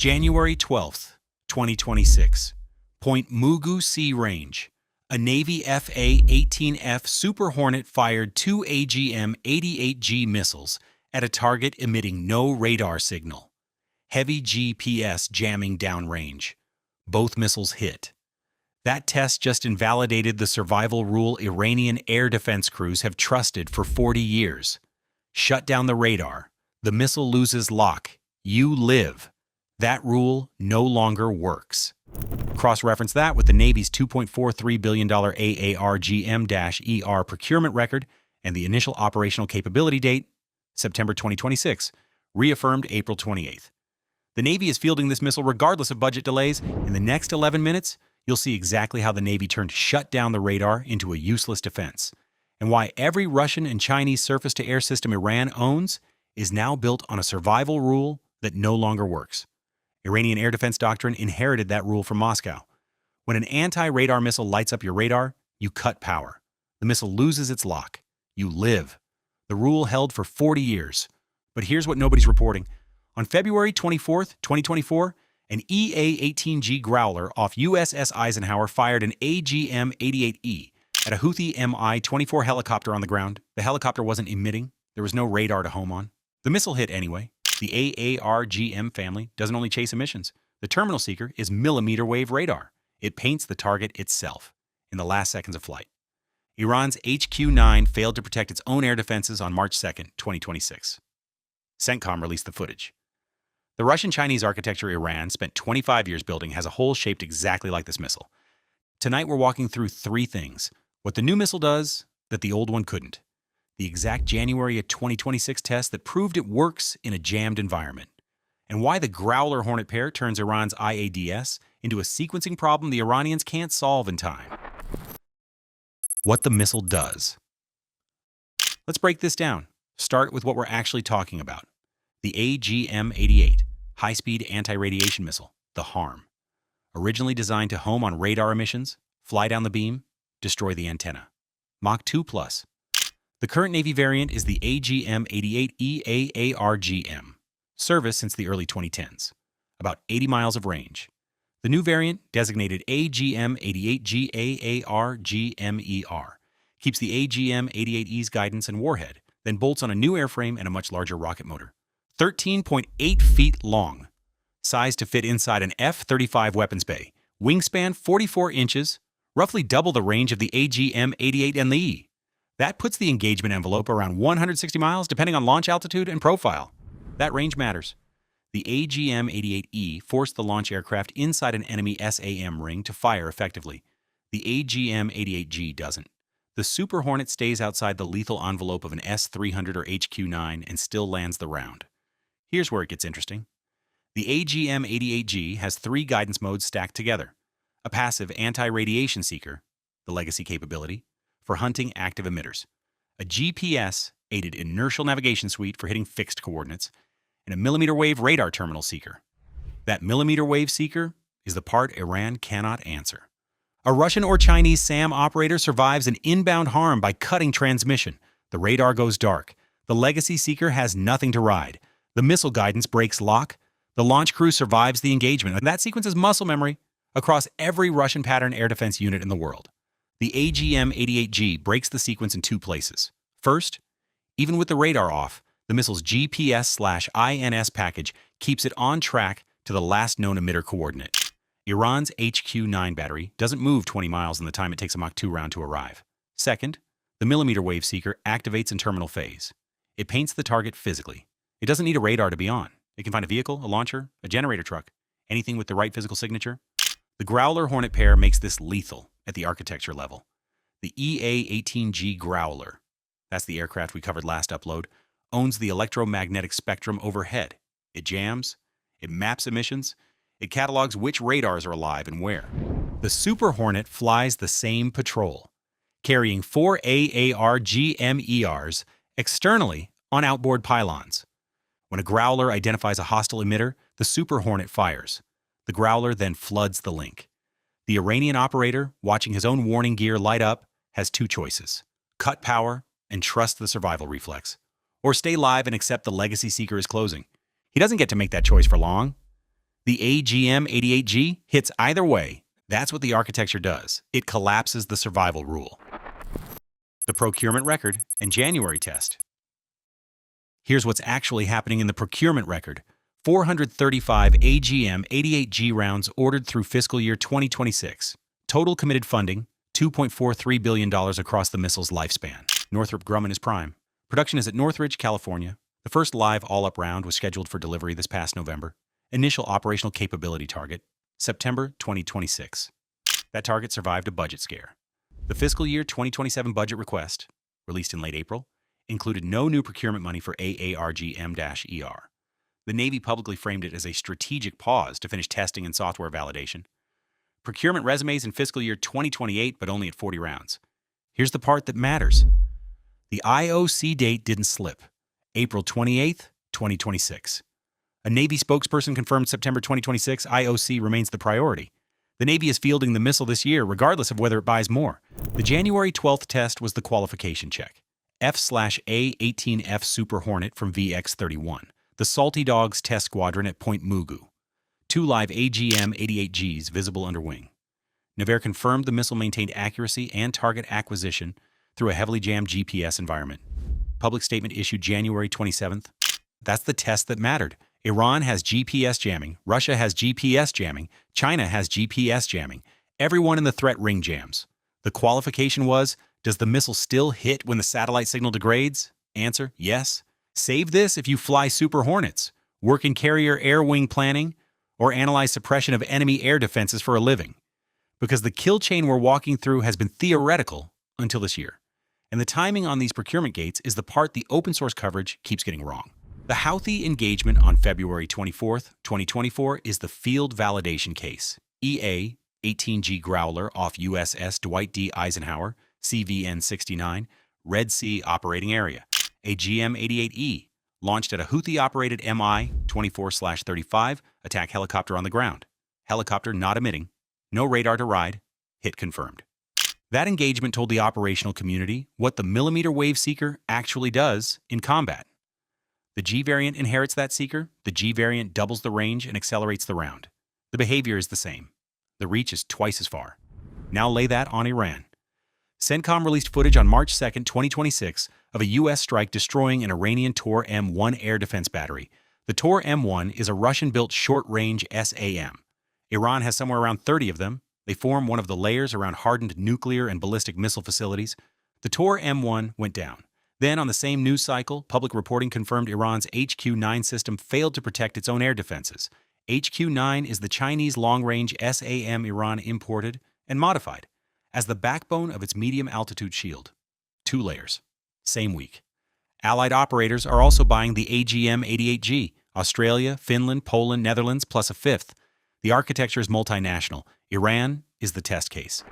January 12th, 2026. Point Mugu Sea Range. A Navy A-18F Super Hornet fired 2 AGM-88G missiles at a target emitting no radar signal. Heavy GPS jamming downrange. Both missiles hit. That test just invalidated the survival rule Iranian air defense crews have trusted for 40 years. Shut down the radar. The missile loses lock. You live. That rule no longer works. Cross-reference that with the Navy's $2.43 billion AARGM-ER procurement record and the initial operational capability date, September 2026, reaffirmed April 28th. The Navy is fielding this missile regardless of budget delays. In the next 11 minutes, you'll see exactly how the Navy turned shut down the radar into a useless defense, and why every Russian and Chinese surface-to-air system Iran owns is now built on a survival rule that no longer works. Iranian air defense doctrine inherited that rule from Moscow. When an anti-radar missile lights up your radar, you cut power. The missile loses its lock. You live. The rule held for 40 years. But here's what nobody's reporting. On February 24th, 2024, an A-18G Growler off USS Eisenhower fired an AGM-88E at a Houthi Mi-24 helicopter on the ground. The helicopter wasn't emitting. There was no radar to home on. The missile hit anyway. The AARGM family doesn't only chase emissions. The terminal seeker is millimeter wave radar. It paints the target itself in the last seconds of flight. Iran's HQ-9 failed to protect its own air defenses on March 2nd, 2026. CENTCOM released the footage. The Russian-Chinese architecture Iran spent 25 years building has a hole shaped exactly like this missile. Tonight we're walking through three things. What the new missile does that the old one couldn't. The exact January of 2026 test that proved it works in a jammed environment. And why the Growler-Hornet pair turns Iran's IADS into a sequencing problem the Iranians can't solve in time. What the missile does. Let's break this down. Start with what we're actually talking about. The AGM-88, high-speed anti-radiation missile, the HARM. Originally designed to home on radar emissions, fly down the beam, destroy the antenna. Mach 2+. The current Navy variant is the AGM-88E AARGM. Service since the early 2010s. About 80 miles of range. The new variant, designated AGM-88G AARGM-ER, keeps the AGM-88E's guidance and warhead, then bolts on a new airframe and a much larger rocket motor. 13.8 feet long. Size to fit inside an F-35 weapons bay. Wingspan 44 inches, roughly double the range of the AGM-88 and the E. That puts the engagement envelope around 160 miles depending on launch altitude and profile. That range matters. The AGM-88E forced the launch aircraft inside an enemy SAM ring to fire effectively. The AGM-88G doesn't. The Super Hornet stays outside the lethal envelope of an S-300 or HQ-9 and still lands the round. Here's where it gets interesting. The AGM-88G has three guidance modes stacked together. A passive anti-radiation seeker, the legacy capability, for hunting active emitters. A GPS-aided inertial navigation suite for hitting fixed coordinates, and a millimeter wave radar terminal seeker. That millimeter wave seeker is the part Iran cannot answer. A Russian or Chinese SAM operator survives an inbound harm by cutting transmission. The radar goes dark. The legacy seeker has nothing to ride. The missile guidance breaks lock. The launch crew survives the engagement. And that sequence is muscle memory across every Russian pattern air defense unit in the world. The AGM-88G breaks the sequence in two places. First, even with the radar off, the missile's GPS/INS package keeps it on track to the last known emitter coordinate. Iran's HQ-9 battery doesn't move 20 miles in the time it takes a Mach 2 round to arrive. Second, the millimeter wave seeker activates in terminal phase. It paints the target physically. It doesn't need a radar to be on. It can find a vehicle, a launcher, a generator truck, anything with the right physical signature. The Growler-Hornet pair makes this lethal at the architecture level. The A-18G Growler, that's the aircraft we covered last upload, owns the electromagnetic spectrum overhead. It jams, it maps emissions, it catalogs which radars are alive and where. The Super Hornet flies the same patrol, carrying 4 AARGM-ERs externally on outboard pylons. When a Growler identifies a hostile emitter, the Super Hornet fires. The Growler then floods the link. The Iranian operator, watching his own warning gear light up, has two choices. Cut power and trust the survival reflex, or stay live and accept the legacy seeker is closing. He doesn't get to make that choice for long. The AGM-88G hits either way. That's what the architecture does. It collapses the survival rule. The procurement record and January test. Here's what's actually happening in the procurement record. 435 AGM-88G rounds ordered through fiscal year 2026. Total committed funding, $2.43 billion across the missile's lifespan. Northrop Grumman is prime. Production is at Northridge, California. The first live all-up round was scheduled for delivery this past November. Initial operational capability target, September 2026. That target survived a budget scare. The fiscal year 2027 budget request, released in late April, included no new procurement money for AARGM-ER. The Navy publicly framed it as a strategic pause to finish testing and software validation. Procurement resumes in fiscal year 2028, but only at 40 rounds. Here's the part that matters. The IOC date didn't slip. April 28, 2026. A Navy spokesperson confirmed September 2026 IOC remains the priority. The Navy is fielding the missile this year, regardless of whether it buys more. The January 12th test was the qualification check. F/A-18F Super Hornet from VX-31, the Salty Dogs test squadron at Point Mugu. 2 live AGM-88Gs visible under wing. NAVAIR confirmed the missile maintained accuracy and target acquisition through a heavily jammed GPS environment. Public statement issued January 27th. That's the test that mattered. Iran has GPS jamming, Russia has GPS jamming, China has GPS jamming. Everyone in the threat ring jams. The qualification was, does the missile still hit when the satellite signal degrades? Answer, yes. Save this if you fly Super Hornets, work in carrier air wing planning, or analyze suppression of enemy air defenses for a living. Because the kill chain we're walking through has been theoretical until this year. And the timing on these procurement gates is the part the open source coverage keeps getting wrong. The Houthi engagement on February 24th, 2024 is the field validation case. EA-18G Growler off USS Dwight D. Eisenhower, CVN-69, Red Sea Operating Area. AGM-88E, launched at a Houthi-operated Mi-24/35 attack helicopter on the ground. Helicopter not emitting. No radar to ride. Hit confirmed. That engagement told the operational community what the millimeter wave seeker actually does in combat. The G variant inherits that seeker, the G variant doubles the range and accelerates the round. The behavior is the same. The reach is twice as far. Now lay that on Iran. CENTCOM released footage on March 2, 2026 of a U.S. strike destroying an Iranian Tor M1 air defense battery. The Tor M1 is a Russian-built short-range SAM. Iran has somewhere around 30 of them. They form one of the layers around hardened nuclear and ballistic missile facilities. The Tor M1 went down. Then, on the same news cycle, public reporting confirmed Iran's HQ-9 system failed to protect its own air defenses. HQ-9 is the Chinese long-range SAM Iran imported and modified as the backbone of its medium-altitude shield. 2 layers. Same week. Allied operators are also buying the AGM-88G, Australia, Finland, Poland, Netherlands, plus a 5th. The architecture is multinational. Iran is the test case.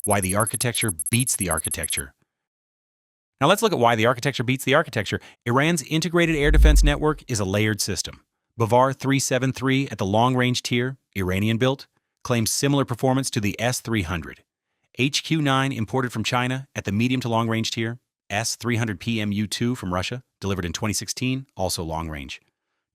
Why the architecture beats the architecture. Now let's look at why the architecture beats the architecture. Iran's integrated air defense network is a layered system. Bavar 373 at the long-range tier, Iranian-built, claims similar performance to the S-300. HQ-9 imported from China at the medium to long-range tier, S-300PMU-2 from Russia, delivered in 2016, also long-range.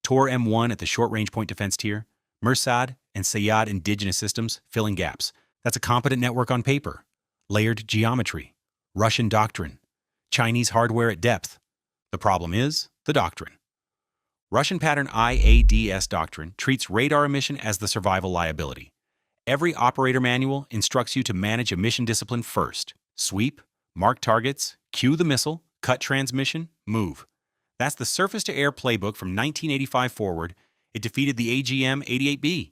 Tor M1 at the short-range point defense tier, Mersad and Sayyad indigenous systems filling gaps. That's a competent network on paper. Layered geometry. Russian doctrine. Chinese hardware at depth. The problem is the doctrine. Russian pattern IADS doctrine treats radar emission as the survival liability. Every operator manual instructs you to manage emission discipline first. Sweep, mark targets, cue the missile, cut transmission, move. That's the surface-to-air playbook from 1985 forward. It defeated the AGM-88B.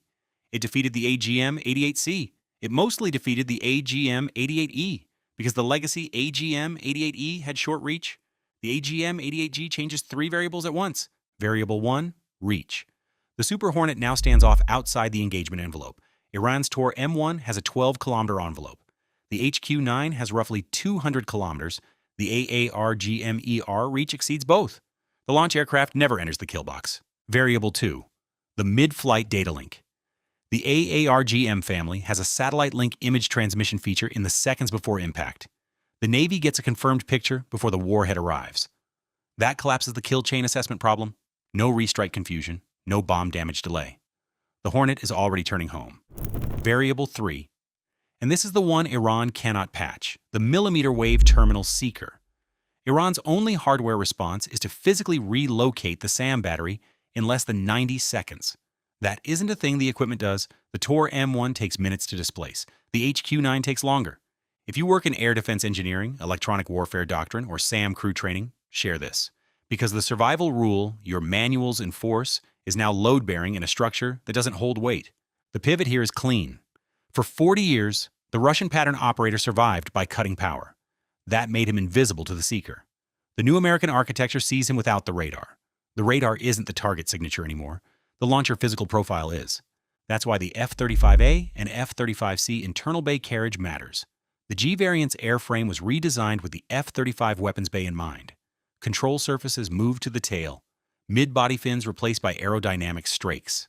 It defeated the AGM-88C. It mostly defeated the AGM-88E because the legacy AGM-88E had short reach. The AGM-88G changes 3 variables at once. Variable 1, reach. The Super Hornet now stands off outside the engagement envelope. Iran's Tor M1 has a 12-kilometer envelope. The HQ-9 has roughly 200 kilometers. The AARGM-ER reach exceeds both. The launch aircraft never enters the kill box. Variable 2, the mid-flight data link. The AARGM family has a satellite link image transmission feature in the seconds before impact. The Navy gets a confirmed picture before the warhead arrives. That collapses the kill chain assessment problem. No restrike confusion, no bomb damage delay. The Hornet is already turning home. Variable 3. And this is the one Iran cannot patch, the millimeter wave terminal seeker. Iran's only hardware response is to physically relocate the SAM battery in less than 90 seconds. That isn't a thing the equipment does. The Tor M1 takes minutes to displace. The HQ-9 takes longer. If you work in air defense engineering, electronic warfare doctrine, or SAM crew training, share this. Because the survival rule your manuals enforce is now load-bearing in a structure that doesn't hold weight. The pivot here is clean. For 40 years, the Russian pattern operator survived by cutting power. That made him invisible to the seeker. The new American architecture sees him without the radar. The radar isn't the target signature anymore. The launcher physical profile is. That's why the F-35A and F-35C internal bay carriage matters. The G variant's airframe was redesigned with the F-35 weapons bay in mind. Control surfaces moved to the tail. Mid-body fins replaced by aerodynamic strakes.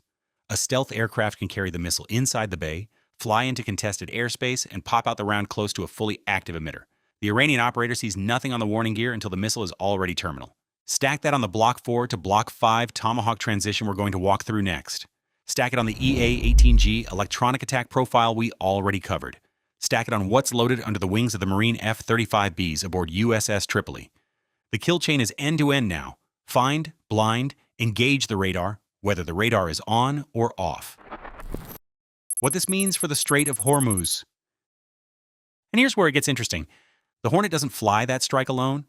A stealth aircraft can carry the missile inside the bay, fly into contested airspace, and pop out the round close to a fully active emitter. The Iranian operator sees nothing on the warning gear until the missile is already terminal. Stack that on the Block 4 to Block 5 Tomahawk transition we're going to walk through next. Stack it on the EA-18G electronic attack profile we already covered. Stack it on what's loaded under the wings of the Marine F-35Bs aboard USS Tripoli. The kill chain is end-to-end now. Find, blind, engage the radar, whether the radar is on or off. What this means for the Strait of Hormuz. And here's where it gets interesting. The Hornet doesn't fly that strike alone.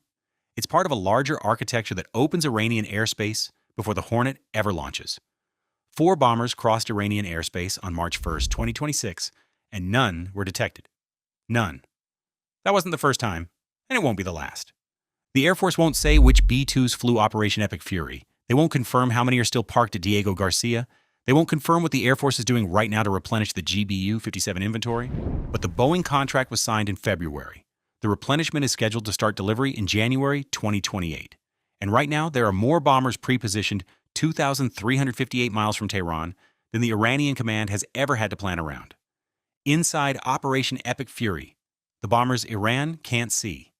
It's part of a larger architecture that opens Iranian airspace before the Hornet ever launches. 4 bombers crossed Iranian airspace on March 1st, 2026, and none were detected. None. That wasn't the first time, and it won't be the last. The Air Force won't say which B-2s flew Operation Epic Fury. They won't confirm how many are still parked at Diego Garcia. They won't confirm what the Air Force is doing right now to replenish the GBU-57 inventory. But the Boeing contract was signed in February. The replenishment is scheduled to start delivery in January 2028. And right now, there are more bombers pre-positioned 2,358 miles from Tehran than the Iranian command has ever had to plan around. Inside Operation Epic Fury, the bombers Iran can't see.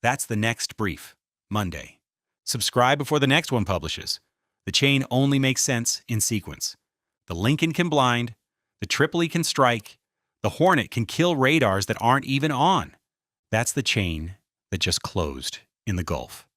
That's the next brief, Monday. Subscribe before the next one publishes. The chain only makes sense in sequence. The Lincoln can blind, the Tripoli can strike, the Hornet can kill radars that aren't even on. That's the chain that just closed in the Gulf.